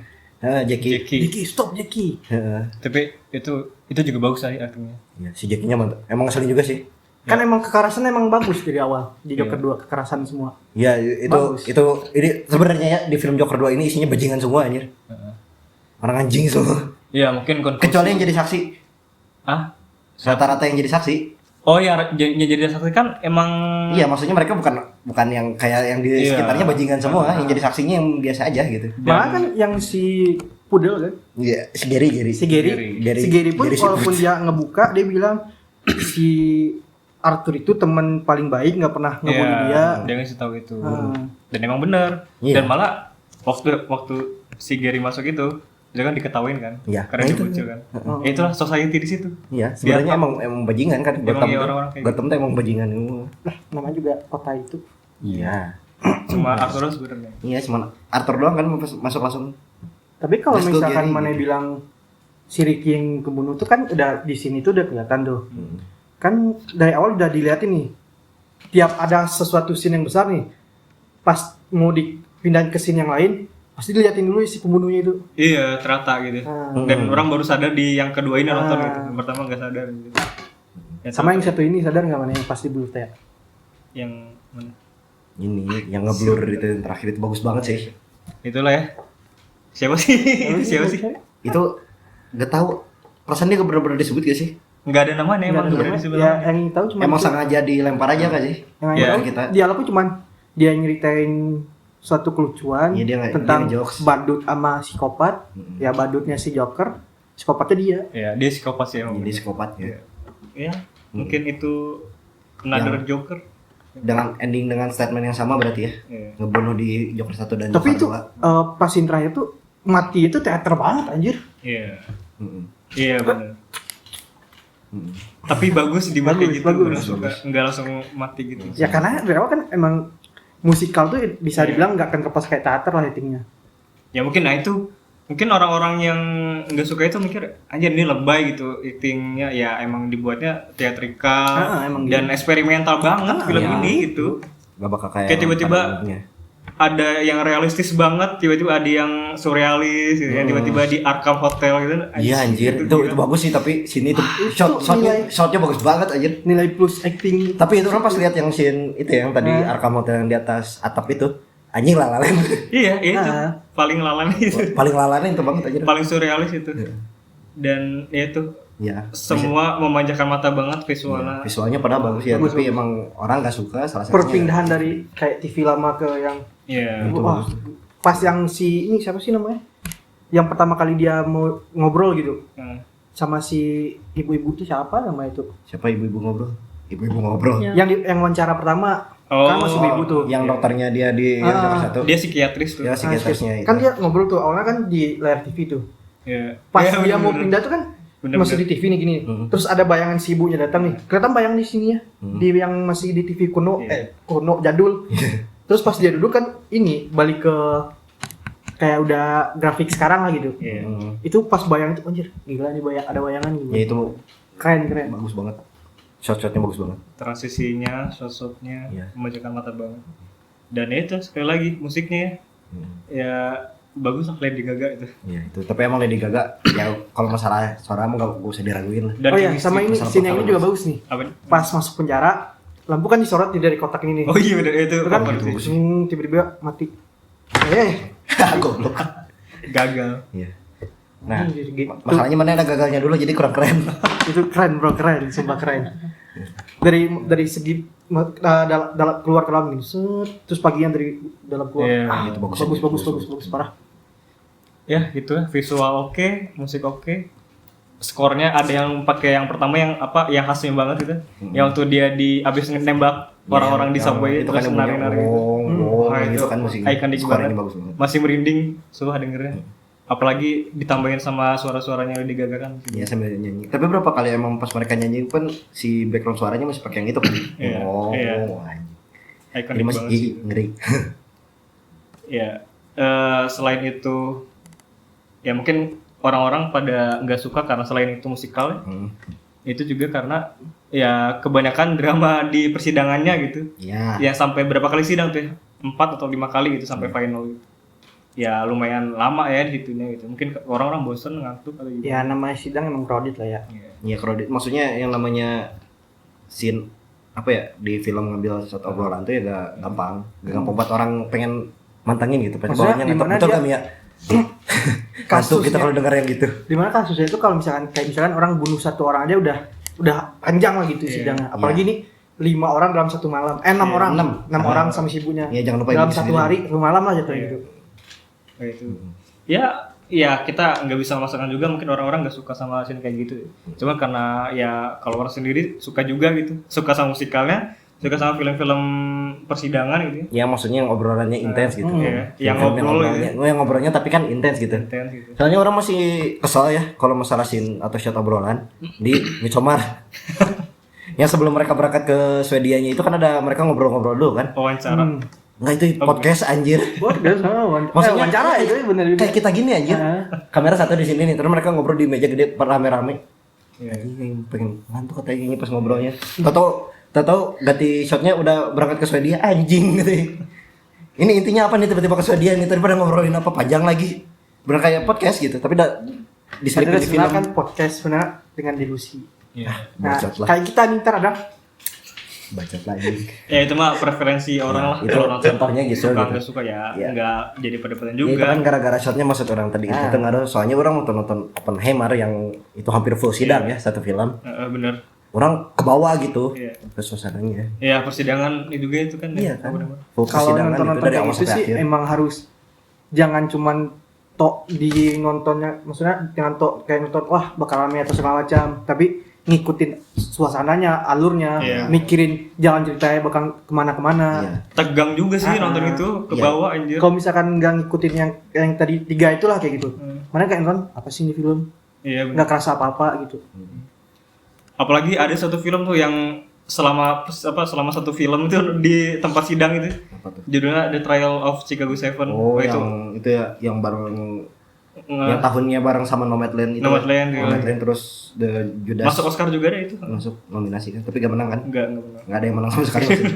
Jackie. Jackie. Stop Jackie. Heeh. Tapi itu juga bagus sih artinya. Iya, si Jackie-nya mantap. Emang ngeselin juga sih. Kan emang kekerasan emang bagus dari awal. Di Joker Iya. 2 kekerasan semua. Iya, itu Bagus. ini sebenarnya ya di film Joker 2 ini isinya bajingan semua anjir. Orang anjing semua. Iya, mungkin konfusi. Kecuali yang jadi saksi. Ah? Rata-rata yang jadi saksi. Oh ya, jadi saksi kan emang Iya, maksudnya mereka bukan yang kayak yang di Iya. sekitarnya bajingan semua, yang jadi saksinya yang biasa aja gitu. Malah kan yang si Pudel kan. Iya, si Gary. Si Gary. Gary. Si Gary pun Gary walaupun Sibut. dia ngebuka dia bilang si Arthur itu teman paling baik nggak pernah ngebunuh dia. Dia ngasih tahu itu. Hmm. Dan emang bener. Iya. Dan malah waktu si Gary masuk itu dia kan diketawain kan. Iya. Karena Nah, dia itu. bocil kan. Ya, itulah society di situ. Iya, sebenarnya emang bajingan kan. Emang Gotham iya tuh. orang-orang kayak Gotham tuh emang bajingan semua. Nah, namanya juga kota itu. Iya. Cuma Arthur sebenarnya. Iya, cuma Arthur doang kan masuk langsung. Tapi kalau Let's go, misalkan Gary. mana bilang si Ricky yang kebunuh tuh kan udah di sini tuh udah kelihatan tuh. kan dari awal udah dilihatin nih. Tiap ada sesuatu scene yang besar nih, pas mau dipindahin ke scene yang lain, pasti dilihatin dulu si pembunuhnya itu. Iya, ternyata gitu. Nah, Dan orang baru sadar di yang kedua ini nonton Ah. gitu. Yang pertama nggak sadar gitu. sama yang satu ini sadar nggak mana yang pasti blur teh? yang mana? Ini yang ngeblur itu yang terakhir itu bagus banget sih. Itulah ya. Siapa sih? Siapa sih? Itu nggak tahu perasaan dia bener-bener disebut gak sih? Nggak ada namanya emang Nggak ada nggak nama. disebut Ya namanya. yang tahu cuma Emang itu. sengaja dilempar aja gak sih? Yang Ya, tahu kita. dialognya cuman dia nyeritain suatu kelucuan Iya, dia tentang ngejokes. badut sama psikopat. Ya badutnya si Joker, psikopatnya dia. Ya, dia psikopat sih emang. Jadi psikopat ya. Ya, mungkin itu another Joker. Dengan ending dengan statement yang sama berarti ya. Iya. Ngebunuh di Joker 1 dan Tapi itu Joker 2. pas scene terakhir tuh mati itu teater banget anjir. Iya. Mm-mm. Iya benar. Mm-mm. Tapi bagus dibuat kayak gitu, bagus, orang suka. Nggak langsung mati gitu. Ya karena dari awal kan emang musikal tuh bisa dibilang nggak akan terpas kayak teater lah ratingnya. Ya mungkin nah itu mungkin orang-orang yang nggak suka itu mikir aja ini lebay gitu actingnya ya emang dibuatnya teatrikal Emang dan eksperimental banget film iya. ini gitu. Gak bakal kayak Kayak tiba-tiba pada umumnya. ada yang realistis banget, tiba-tiba ada yang surrealis gitu ya, tiba-tiba di Arkham Hotel gitu. Iya anjir, itu gila. bagus sih tapi sini tuh Itu nilai- shotnya bagus banget anjir. Nilai plus acting. Tapi itu kan pas lihat yang scene itu yang tadi Arkham Hotel yang di atas atap itu anjing lalalen. Iya, itu Nah. paling lalan itu. Paling lalalen itu banget anjir. Paling surrealis itu. Dan ya itu Ya. semua memanjakan mata banget visualnya. Visualnya padahal bagus ya, tapi emang orang nggak suka salah satunya. Perpindahan dari kayak TV lama ke yang Iya. Itu wah, bagus. pas yang si ini siapa sih namanya? Yang pertama kali dia mau ngobrol gitu Nah, sama si ibu-ibu itu siapa namanya itu? Siapa ibu-ibu ngobrol? Ibu-ibu ngobrol. Ya. Yang wawancara pertama Oh. kan masih ibu tuh. Yang dokternya dia di yang Joker 1. Dia psikiatris tuh. Ya psikiatrisnya itu. Kan dia ngobrol tuh awalnya kan di layar TV tuh. Iya. Pas Iya, dia mau bener-bener. pindah tuh kan Bener-bener. masih di TV nih gini. Terus ada bayangan si ibunya datang nih. Kelihatan bayang di sini ya. Di yang masih di TV kuno Iya. kuno jadul. Terus pas dia duduk kan ini balik ke kayak udah grafik sekarang lah gitu. Iya. Itu pas bayang itu anjir, gila nih ada bayangan gitu. Ya itu Keren. bagus banget. Shot-shotnya bagus banget. Transisinya, shot-shotnya Iya. memanjakan mata banget. Dan ya itu sekali lagi musiknya ya. Ya bagus lah Lady Gaga itu. Iya itu. Tapi emang Lady Gaga ya kalau masalah suara mah gak usah diraguin lah. Dan Oh iya, chemistry sama ini masalah scene yang ini juga performance. bagus nih. apa nih? Pas masuk penjara, lampu kan disorot nih dari kotak ini nih. Oh iya bener itu Itu kan favorit sih. tiba-tiba mati. Goblok. Gagal. Iya. Nah, Anjir, gitu. masalahnya mana ada gagalnya dulu jadi kurang keren. Itu keren bro, keren, sumpah keren. Dari segi dalam keluar ke dalam gini, set, terus pagian dari dalam keluar. Iya, Ah, itu bagus, bagus. bagus, parah. Ya gitu ya, visual oke, musik oke. Skornya ada yang pakai yang pertama yang apa yang khasnya banget gitu. Yang waktu dia di abis nembak orang-orang di Yang subway itu kan terus yang bunyi nari-nari gitu. Nah, Nah, itu kan musiknya. ikonik Skornya banget. bagus banget. Masih merinding sumpah dengernya. Apalagi ditambahin sama suara-suaranya Lady Gaga kan. Iya sambil nyanyi. Tapi berapa kali emang pas mereka nyanyi pun si background suaranya masih pakai yang itu kan? Iya, Oh, iya. anjing. Ini Ikonik masih banget sih. ngeri. Ya, selain itu, ya mungkin orang-orang pada nggak suka karena selain itu musikal, itu juga karena ya kebanyakan drama di persidangannya gitu. Iya. Ya sampai berapa kali sidang tuh? Ya? 4 atau 5 kali gitu sampai final gitu. Ya lumayan lama ya di situnya gitu. Mungkin orang-orang bosen ngantuk atau gitu. Ya namanya sidang emang crowded lah ya. Iya kredit. Maksudnya yang namanya scene apa ya di film ngambil satu obrolan tuh ya gak gampang. Gak gampang buat orang pengen mantengin gitu. Pengen Maksudnya bawahnya di ngantuk. mana Betul dia- kan ya? Kasus Kasusnya. kita kalau dengar yang gitu. Dimana kasusnya itu kalau misalkan orang bunuh satu orang aja udah panjang lah gitu sidangnya. Apalagi nih 5 orang dalam satu malam. 6 orang. enam. 6 orang sama si ibunya. Iya, jangan lupa dalam ibu satu sendiri. hari, 1 malam lah jatuhnya Iya. gitu. Kayak itu. Ya kita nggak bisa memaksakan juga mungkin orang-orang nggak suka sama scene kayak gitu. Cuma karena ya kalau orang sendiri suka juga gitu. Suka sama musikalnya, suka sama film-film persidangan gitu. Ya maksudnya yang obrolannya intens gitu. Iya, yang Film ngobrol obrolannya, yang ngobrolnya tapi kan intens gitu. Intens gitu. Soalnya orang masih kesel ya kalau masalah scene atau shot obrolan di Midsommar. Yang sebelum mereka berangkat ke Swedianya itu kan ada mereka ngobrol-ngobrol dulu kan. Wawancara. Enggak itu podcast anjir. Wah, udah sama Maksudnya wawancara itu bener juga. Kayak kita gini anjir. Kamera satu di sini nih, terus mereka ngobrol di meja gede rame-rame. Iya. Anjing, pengen ngantuk katanya ini pas ngobrolnya. Tahu ganti shotnya udah berangkat ke Swedia anjing gitu. Ini intinya apa nih tiba-tiba ke Swedia nih, tadi pada ngobrolin apa panjang lagi. Bener kayak podcast gitu, tapi udah diselipin di film. Sebenarnya kan podcast sebenarnya dengan delusi. Iya. Nah, Bacot lah. kayak kita nih ntar ada Bacot lagi. Ya itu mah preferensi orang lah. itu Kalau nonton contohnya gitu, suka gitu. nggak suka ya Iya. nggak jadi perdebatan Ya, itu juga. kan gara-gara shotnya maksud orang tadi itu kan ada, soalnya orang nonton Oppenheimer yang itu hampir full sidang ya satu film. Bener. Orang ke bawah gitu Iya. ke suasananya. Ya persidangan itu juga itu kan. Iya ya. kan. Bener-bener. Full kalau persidangan nonton itu dari kayak awal gitu sampai sih akhir. emang harus jangan cuman tok di nontonnya, maksudnya jangan tok kayak nonton wah bakal rame atau segala macam, tapi ngikutin suasananya, alurnya, Iya. mikirin jalan ceritanya bakal kemana-kemana. Iya. Tegang juga sih nonton itu ke Iya. bawah anjir. Kalau misalkan nggak ngikutin yang tadi 3 itulah kayak gitu, mana kayak nonton apa sih ini film, Iya bener. nggak kerasa apa-apa gitu. Apalagi ada satu film tuh yang selama satu film itu di tempat sidang itu. Apa tuh? Judulnya The Trial of Chicago 7. Oh, Wah, itu itu ya yang bareng yang tahunnya bareng sama Nomadland itu. Nomadland, iya. Nomadland terus The Judas masuk Oscar juga deh itu. masuk nominasi kan, tapi gak menang kan? Enggak benar. Nggak ada yang menang sama sekali waktu itu.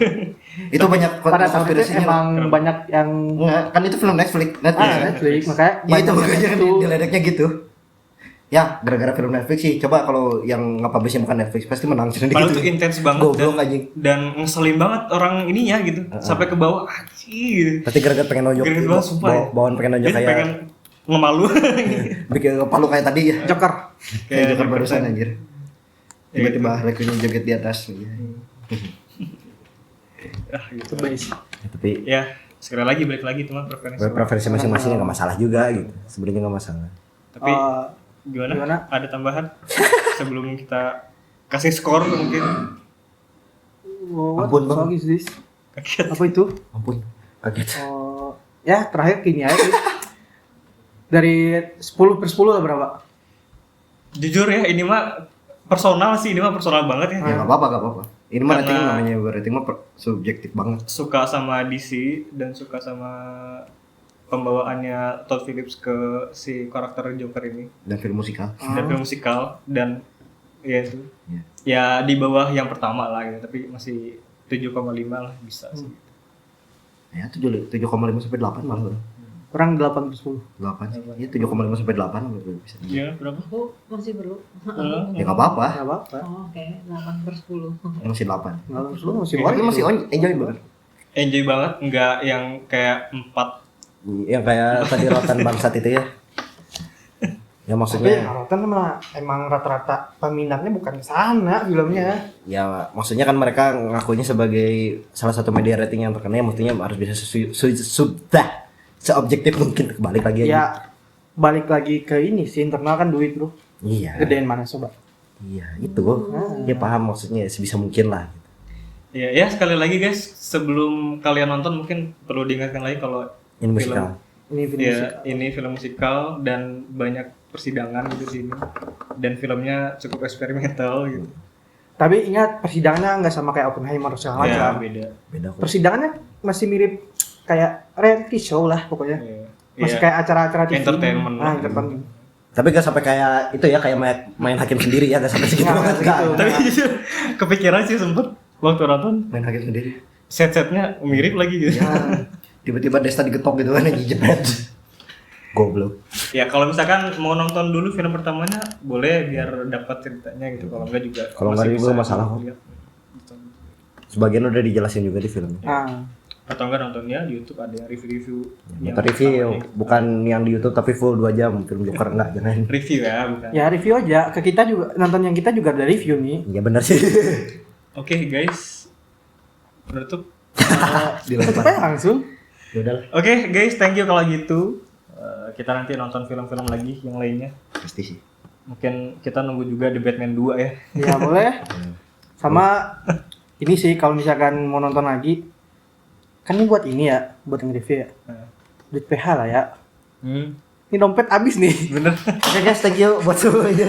Itu banyak Pada saat itu konspirasinya. emang banyak yang Enggak, kan itu film Netflix kan? Netflix, makanya Ya itu banyak makanya yang kan itu. diledeknya gitu. Ya, gara-gara film Netflix sih. Coba kalau yang nge-publishnya bukan Netflix pasti menang sih Padahal gitu. tuh intens banget Goblok anjing. dan ngeselin banget orang ininya gitu. Sampai ke bawah anjir. Pasti gara-gara pengen nonjok. Gara-gara banget, sumpah ya. Bawaan pengen nonjok Dia kayak pengen ngemalu. bikin palu kayak tadi ya. Joker. Kayak Joker Joker barusan kan. anjir. Tiba-tiba Harley joget di atas. Iya. Gitu. Base. Ya, tapi Ya, sekali lagi balik lagi itu mah preferensi. preferensi masing-masing nggak masalah juga gitu. Sebenarnya nggak masalah. Tapi Eh, gimana? gimana? Ada tambahan sebelum kita kasih skor mungkin. What Ampun, the fuck Bang. is this? Kaget. Apa itu? Ampun, kaget. Ya terakhir gini aja sih. Dari 10/10 lah berapa? Jujur ya, ini mah personal sih, ini mah personal banget ya. Ya nggak apa-apa, nggak apa-apa. Ini mah Karena- rating namanya rating mah subjektif banget. Suka sama DC dan suka sama pembawaannya Todd Phillips ke si karakter Joker ini Dan film musikal. dan film musikal dan ya itu Iya. ya di bawah yang pertama lah gitu, tapi masih 7,5 lah bisa sih. Ya 7,5 sampai 8 malah bro. Kurang 8/10. 8. Iya 7,5 sampai 8 bisa. Iya, berapa? Aku masih perlu. Ya nggak apa-apa. Enggak apa-apa. Oh, oke, 8/10. Masih 8. 8/10 masih Tapi banyak. masih enjoy banget. Enjoy banget, nggak yang kayak 4. Yang kayak tadi Rotan Bangsat itu ya. Ya Tapi maksudnya Rotten mah emang rata-rata peminatnya bukan sana filmnya. ya maksudnya kan mereka ngakunya sebagai salah satu media rating yang terkenal, ya mestinya harus bisa seobjektif mungkin. Balik lagi aja. Ya balik lagi ke ini sih, internal kan duit bro. Iya. Gedein mana coba? Iya, itu. Dia paham maksudnya sebisa mungkin lah gitu. Ya sekali lagi guys, sebelum kalian nonton mungkin perlu diingatkan lagi kalau Ini musikal. Ini film ya musik. ini film musikal dan banyak persidangan gitu di sini dan filmnya cukup eksperimental gitu. Tapi ingat persidangannya nggak sama kayak Oppenheimer segala Ya macam. beda. Beda kok. Persidangannya masih mirip kayak reality show lah pokoknya. Ya. Masih Ya. kayak acara-acara TV. Entertainment. Ah, entertainment. Tapi gak sampai kayak itu ya, kayak main hakim sendiri ya, gak sampai segitu Nggak, banget. nggak segitu. Nggak. Tapi jujur, kepikiran sih sempet waktu nonton Main hakim sendiri. set-setnya mirip lagi gitu. Ya, tiba-tiba Desta digetok gitu kan, jepret. Goblok. Ya kalau misalkan mau nonton dulu film pertamanya boleh biar dapat ceritanya gitu. Kalau enggak juga. Kalau nggak masih juga bisa masalah kok. lihat. Sebagian udah dijelasin juga di filmnya. Nah, Atau enggak nontonnya di YouTube ada review-review. yang Nonton review, pertamanya. bukan yang di YouTube tapi full 2 jam film Joker enggak, jangan. Review ya bukan. ya review aja. Ke kita juga nonton yang kita juga ada review nih. Iya benar sih. Oke guys, penutup. Dilempar. Apa langsung? Ya udah lah. Oke guys, thank you kalau gitu. Kita nanti nonton film-film lagi yang lainnya. Pasti sih. Mungkin kita nunggu juga The Batman 2 ya. Ya boleh. Sama ini sih kalau misalkan mau nonton lagi, kan ini buat ini ya, buat nge-review ya. Duit PH lah ya. Ini dompet habis nih. Bener. Oke guys, thank you buat semuanya.